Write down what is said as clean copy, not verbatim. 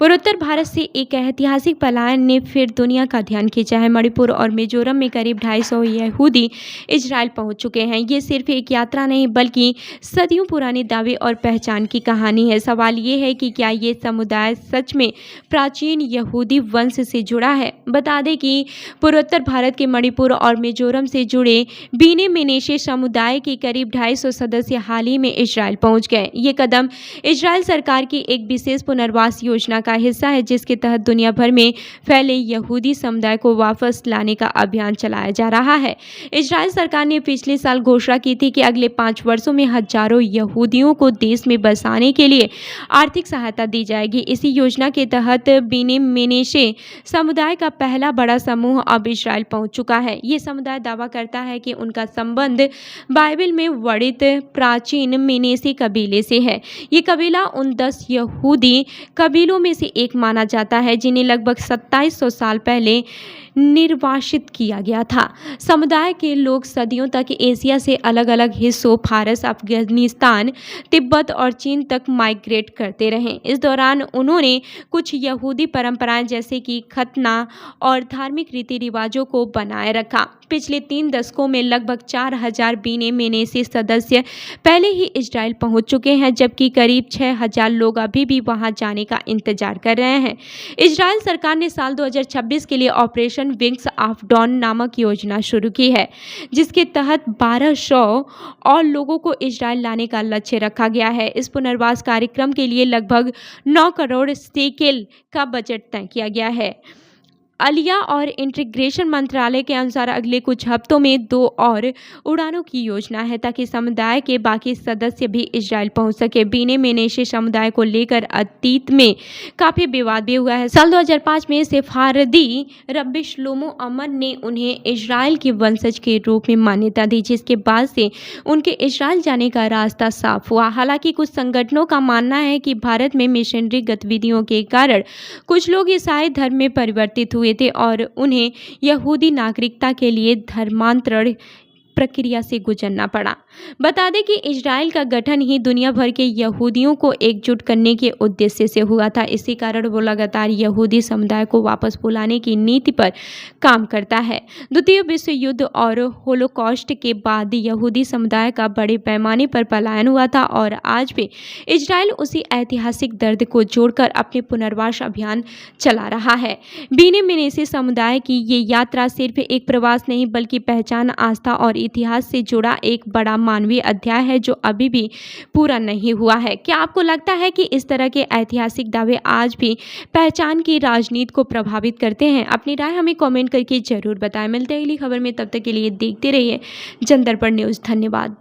पूर्वोत्तर भारत से एक ऐतिहासिक पलायन ने फिर दुनिया का ध्यान खींचा है। मणिपुर और मिजोरम में करीब 250 यहूदी इजराइल पहुंच चुके हैं। ये सिर्फ एक यात्रा नहीं बल्कि सदियों पुराने दावे और पहचान की कहानी है। सवाल ये है कि क्या ये समुदाय सच में प्राचीन यहूदी वंश से जुड़ा है। बता दें कि पूर्वोत्तर भारत के मणिपुर और मिजोरम से जुड़े बीने मेनेशे समुदाय के करीब 250 सदस्य हाल ही में इजराइल पहुंच गए। ये कदम इजराइल सरकार की एक विशेष पुनर्वास योजना का हिस्सा है, जिसके तहत दुनिया भर में फैले यहूदी समुदाय को वापस लाने का अभियान चलाया जा रहा है। इजराइल सरकार ने पिछले साल घोषणा की थी कि अगले 5 वर्षों में हजारों यहूदियों को देश में बसाने के लिए आर्थिक सहायता दी जाएगी। इसी योजना के तहत बिनी मेनेशे समुदाय का पहला बड़ा समूह अब इजराइल पहुंच चुका है। ये समुदाय दावा करता है कि उनका संबंध बाइबल में वर्णित प्राचीन मेनेसे कबीले से है। ये कबीला उन 10 यहूदी कबीलों में से एक माना जाता है जिन्हें लगभग 2700 साल पहले निर्वासित किया गया था। समुदाय के लोग सदियों तक एशिया से अलग अलग हिस्सों फारस, अफगानिस्तान, तिब्बत और चीन तक माइग्रेट करते रहे। इस दौरान उन्होंने कुछ यहूदी परंपराएं जैसे कि खतना और धार्मिक रीति रिवाजों को बनाए रखा। पिछले 3 दशकों में लगभग 4000 बीने मेनेसे सदस्य पहले ही इजराइल पहुंच चुके हैं, जबकि करीब 6000 लोग अभी भी वहां जाने का इंतजार कर रहे हैं। इजराइल सरकार ने साल 2026 के लिए ऑपरेशन विंग्स ऑफ डॉन नामक योजना शुरू की है, जिसके तहत 1200 और लोगों को इजराइल लाने का लक्ष्य रखा गया है। इस पुनर्वास कार्यक्रम के लिए लगभग 9 करोड़ शेकेल का बजट तय किया गया है। आलिया और इंटीग्रेशन मंत्रालय के अनुसार अगले कुछ हफ्तों में 2 और उड़ानों की योजना है ताकि समुदाय के बाकी सदस्य भी इजराइल पहुंच सके। बीने मेनेशे समुदाय को लेकर अतीत में काफ़ी विवाद भी हुआ है। साल 2005 में सेफारदी रब्बी श्लोमो अमर ने उन्हें इजराइल के वंशज के रूप में मान्यता दी, जिसके बाद से उनके इजराइल जाने का रास्ता साफ हुआ। हालांकि कुछ संगठनों का मानना है कि भारत में मिशनरी गतिविधियों के कारण कुछ लोग ईसाई धर्म में परिवर्तित हुए थे और उन्हें यहूदी नागरिकता के लिए धर्मांतरण प्रक्रिया से गुजरना पड़ा। बता दें कि इजराइल का गठन ही दुनिया भर के यहूदियों को एकजुट करने के उद्देश्य से हुआ था। इसी कारण वो लगातार यहूदी समुदाय को वापस बुलाने की नीति पर काम करता है। द्वितीय विश्व युद्ध और होलोकॉस्ट के बाद यहूदी समुदाय का बड़े पैमाने पर पलायन हुआ था और आज भी इजराइल उसी ऐतिहासिक दर्द को जोड़कर अपने पुनर्वास अभियान चला रहा है। बीने मेनेसे समुदाय की ये यात्रा सिर्फ एक प्रवास नहीं बल्कि पहचान, आस्था और इतिहास से जुड़ा एक बड़ा मानवीय अध्याय है जो अभी भी पूरा नहीं हुआ है। क्या आपको लगता है कि इस तरह के ऐतिहासिक दावे आज भी पहचान की राजनीति को प्रभावित करते हैं? अपनी राय हमें कमेंट करके जरूर बताएं। मिलते हैं अगली खबर में, तब तक के लिए देखते रहिए जनदर्पण न्यूज़। धन्यवाद।